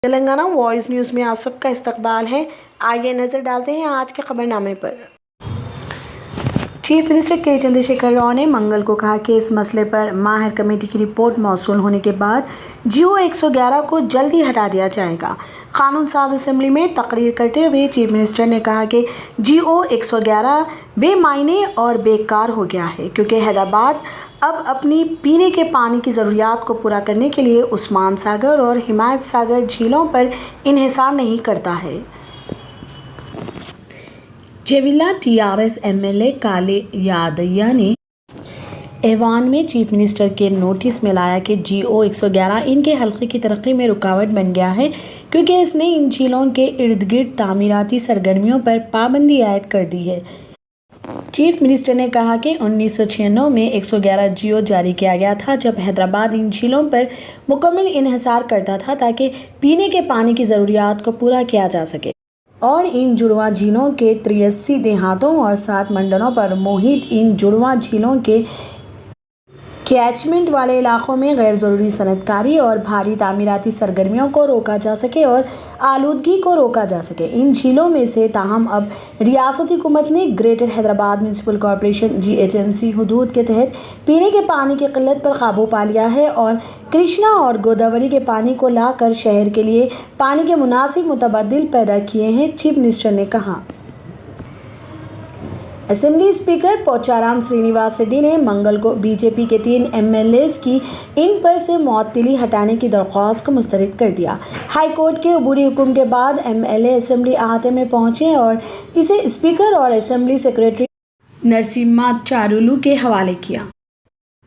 Telangana voice news میں آپ سب کا استقبال ہے۔ آئیے نظر ڈالتے ہیں آج کے خبر نامے پر۔ چیف منسٹر کے چندر شیکھر راؤ نے منگل کو کہا کہ اس مسئلے پر ماہر کمیٹی کی رپورٹ موصول ہونے کے بعد GO 111 کو جلد ہی ہٹا دیا جائے گا۔ قانون ساز اسمبلی میں تقریر کرتے ہوئے چیف منسٹر نے کہا کہ GO 111 بے معنی اور بیکار ہو گیا ہے کیونکہ حیدرآباد اب اپنی پینے کے پانی کی ضروریات کو پورا کرنے کے لیے عثمان ساگر اور حمایت ساگر جھیلوں پر انحصار نہیں کرتا ہے۔ چیویلا TRS MLA کالے یادیہ نے ایوان میں چیف منسٹر کے نوٹس میں لایا کہ GO 111 ان کے حلقے کی ترقی میں رکاوٹ بن گیا ہے کیونکہ اس نے ان جھیلوں کے ارد گرد تعمیراتی سرگرمیوں پر پابندی عائد کر دی ہے۔ چیف منسٹر نے کہا کہ 1996 میں 111 GO جاری کیا گیا تھا جب حیدرآباد ان جھیلوں پر مکمل انحصار کرتا تھا تاکہ پینے کے پانی کی ضروریات کو پورا کیا جا سکے اور ان جڑواں جھیلوں کے 83 دیہاتوں اور 7 منڈلوں پر محیط ان جڑواں جھیلوں کے کیچمنٹ والے علاقوں میں غیر ضروری صنعت کاری اور بھاری تعمیراتی سرگرمیوں کو روکا جا سکے اور آلودگی کو روکا جا سکے۔ ان جھیلوں میں سے تاہم اب ریاستی حکومت نے greater Hyderabad municipal corporation GHMC حدود کے تحت پینے کے پانی کی قلت پر قابو پا لیا ہے اور کرشنا اور گوداوری کے پانی کو لا کر شہر کے لیے پانی کے مناسب متبادل پیدا کیے ہیں۔ چیف منسٹر نے کہا۔ اسمبلی اسپیکر پوچارام سرینیواس ریڈی نے منگل کو BJP کے 3 MLAs کی ان پر سے معطلی ہٹانے کی درخواست کو مسترد کر دیا۔ ہائی کورٹ کے عبوری حکم کے بعد MLA اسمبلی احاطے میں پہنچے اور اسے اسپیکر اور اسمبلی سیکریٹری نرسمہا چارولو کے حوالے کیا۔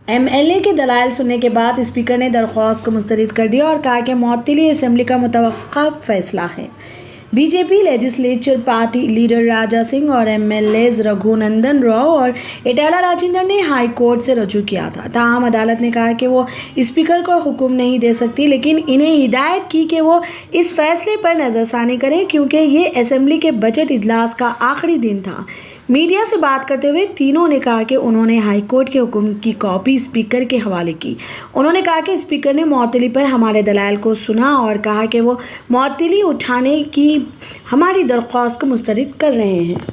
MLA کے دلائل سننے کے بعد اسپیکر نے درخواست کو مسترد کر دیا اور کہا کہ معطلی اسمبلی کا متوقع فیصلہ ہے۔ BJP لیجسلیچر پارٹی لیڈر راجا سنگھ اور MLAs رگھو نندن راؤ اور ایٹالہ راجندر نے ہائی کورٹ سے رجوع کیا تھا، تاہم عدالت نے کہا کہ وہ اسپیکر کو حکم نہیں دے سکتی لیکن انہیں ہدایت کی کہ وہ اس فیصلے پر نظر ثانی کریں کیونکہ یہ اسمبلی کے بجٹ اجلاس کا آخری دن تھا۔ میڈیا سے بات کرتے ہوئے تینوں نے کہا کہ انہوں نے ہائی کورٹ کے حکم کی کاپی اسپیکر کے حوالے کی۔ انہوں نے کہا کہ اسپیکر نے معطلی پر ہمارے دلائل کو سنا اور کہا کہ وہ معطلی اٹھانے کی ہماری درخواست کو مسترد کر رہے ہیں۔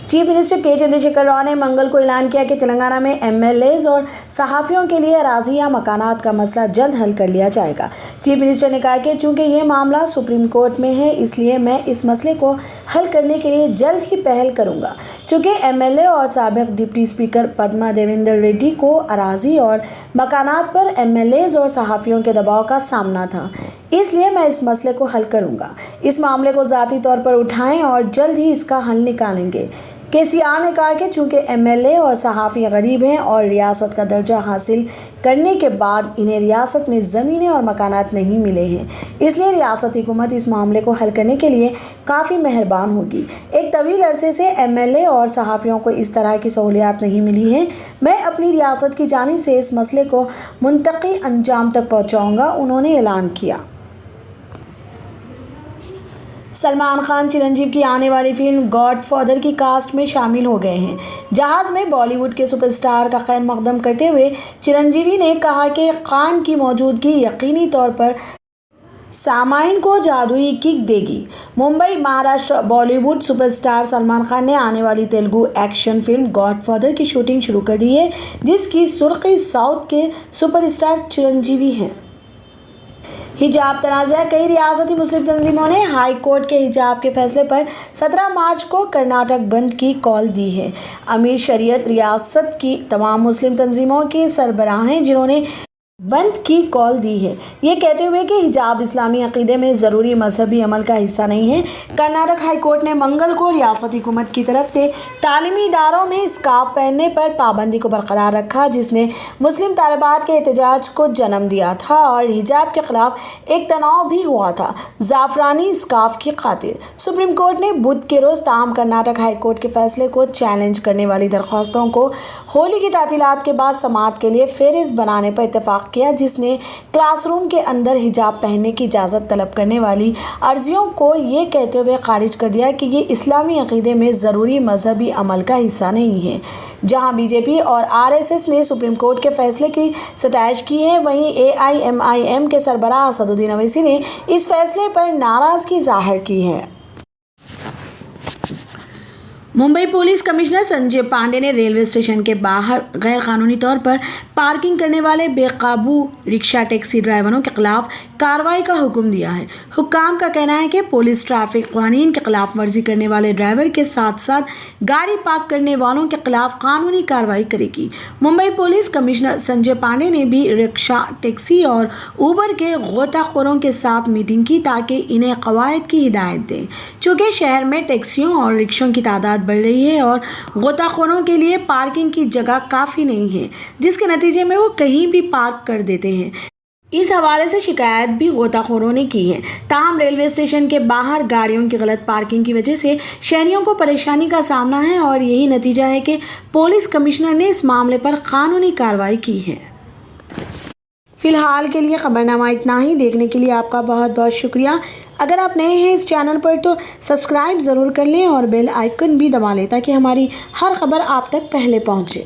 چیف منسٹر کے چندر شیکھر راؤ نے منگل کو اعلان کیا کہ تلنگانہ میں MLAs اور صحافیوں کے لیے اراضی یا مکانات کا مسئلہ جلد حل کر لیا جائے گا۔ چیف منسٹر نے کہا کہ چونکہ یہ معاملہ سپریم کورٹ میں ہے اس لیے میں اس مسئلے کو حل کرنے کے لیے جلد ہی پہل کروں گا۔ چونکہ MLA اور سابق ڈپٹی اسپیکر پدما دیویندر ریڈی کو اراضی اور مکانات پر MLAs اور صحافیوں کے دباؤ کا سامنا تھا اس لیے میں اس مسئلے کو حل کروں گا۔ اس معاملے کو ذاتی طور پر اٹھائیں اور جلد ہی اس کا حل نکالیں گے۔ KCR نے کہا کہ چونکہ MLA اور صحافی غریب ہیں اور ریاست کا درجہ حاصل کرنے کے بعد انہیں ریاست میں زمینیں اور مکانات نہیں ملے ہیں اس لیے ریاستی حکومت اس معاملے کو حل کرنے کے لیے کافی مہربان ہوگی۔ ایک طویل عرصے سے MLA اور صحافیوں کو اس طرح کی سہولیات نہیں ملی ہیں۔ میں اپنی ریاست کی جانب سے اس مسئلے کو منطقی انجام تک پہنچاؤں گا، انہوں نے اعلان کیا۔ سلمان خان چرنجیوی کی آنے والی فلم گاڈ فادر کی کاسٹ میں شامل ہو گئے ہیں۔ جہاز میں بالی ووڈ کے سپر اسٹار کا خیر مقدم کرتے ہوئے چرنجیوی نے کہا کہ خان کی موجودگی یقینی طور پر سامعین کو جادوئی کک دے گی۔ Mumbai, Maharashtra. Bollywood super star Salman Khan نے آنے والی Telugu action film God Father کی شوٹنگ شروع کر دی ہے جس کی سرخی ساؤتھ کے سپر اسٹار چرنجیوی ہیں۔ حجاب تنازع۔ کئی ریاستی مسلم تنظیموں نے ہائی کورٹ کے حجاب کے فیصلے پر 17 مارچ کو کرناٹک بند کی کال دی ہے۔ امیر شریعت ریاست کی تمام مسلم تنظیموں کے سربراہ ہیں جنہوں نے بند کی کال دی ہے یہ کہتے ہوئے کہ حجاب اسلامی عقیدے میں ضروری مذہبی عمل کا حصہ نہیں ہے۔ کرناٹک ہائی کورٹ نے منگل کو ریاستی حکومت کی طرف سے تعلیمی اداروں میں اسکارف پہننے پر پابندی کو برقرار رکھا جس نے مسلم طالبات کے احتجاج کو جنم دیا تھا اور حجاب کے خلاف ایک تناؤ بھی ہوا تھا زعفرانی اسکارف کی خاطر۔ سپریم کورٹ نے بدھ کے روز تاہم کرناٹک ہائی کورٹ کے فیصلے کو چیلنج کرنے والی درخواستوں کو ہولی کی تعطیلات کے بعد سماعت کے لیے فہرست بنانے پر اتفاق واقعہ جس نے کلاس روم کے اندر حجاب پہننے کی اجازت طلب کرنے والی عرضیوں کو یہ کہتے ہوئے خارج کر دیا کہ یہ اسلامی عقیدے میں ضروری مذہبی عمل کا حصہ نہیں ہے۔ جہاں بی جے پی اور RSS نے سپریم کورٹ کے فیصلے کی ستائش کی ہے، وہیں AIMIM کے سربراہ اسد الدین اویسی نے اس فیصلے پر ناراضگی ظاہر کی ہے۔ ممبئی پولیس کمشنر سنجے پانڈے نے ریلوے اسٹیشن کے باہر غیر قانونی طور پر پارکنگ کرنے والے بے قابو رکشہ ٹیکسی ڈرائیوروں کے خلاف کارروائی کا حکم دیا ہے۔ حکام کا کہنا ہے کہ پولیس ٹریفک قوانین کی خلاف ورزی کرنے والے ڈرائیور کے ساتھ ساتھ گاڑی پارک کرنے والوں کے خلاف قانونی کارروائی کرے گی۔ ممبئی پولیس کمشنر سنجے پانڈے نے بھی رکشہ ٹیکسی اور اوبر کے غوطہ خوروں کے ساتھ میٹنگ کی تاکہ انہیں قواعد کی ہدایت دیں۔ چونکہ شہر میں ٹیکسیوں اور رکشوں کی تعداد بڑھ رہی ہے اور غوطہ خوروں کے لیے پارکنگ کی جگہ کافی نہیں ہے، جس کے نتیجے میں وہ کہیں بھی پارک کر دیتے ہیں۔ اس حوالے سے شکایت بھی غوطہ خوروں نے کی ہے۔ تاہم ریلوے اسٹیشن کے باہر گاڑیوں کی غلط پارکنگ کی وجہ سے شہریوں کو پریشانی کا سامنا ہے اور یہی نتیجہ ہے کہ پولیس کمشنر نے اس معاملے پر قانونی کارروائی کی ہے۔ فی الحال کے لیے خبرنامہ اتنا ہی۔ دیکھنے کے لیے آپ کا بہت بہت شکریہ۔ اگر آپ نئے ہیں اس چینل پر تو سبسکرائب ضرور کر لیں اور بیل آئیکن بھی دبا لیں تاکہ ہماری ہر خبر آپ تک پہلے پہنچے۔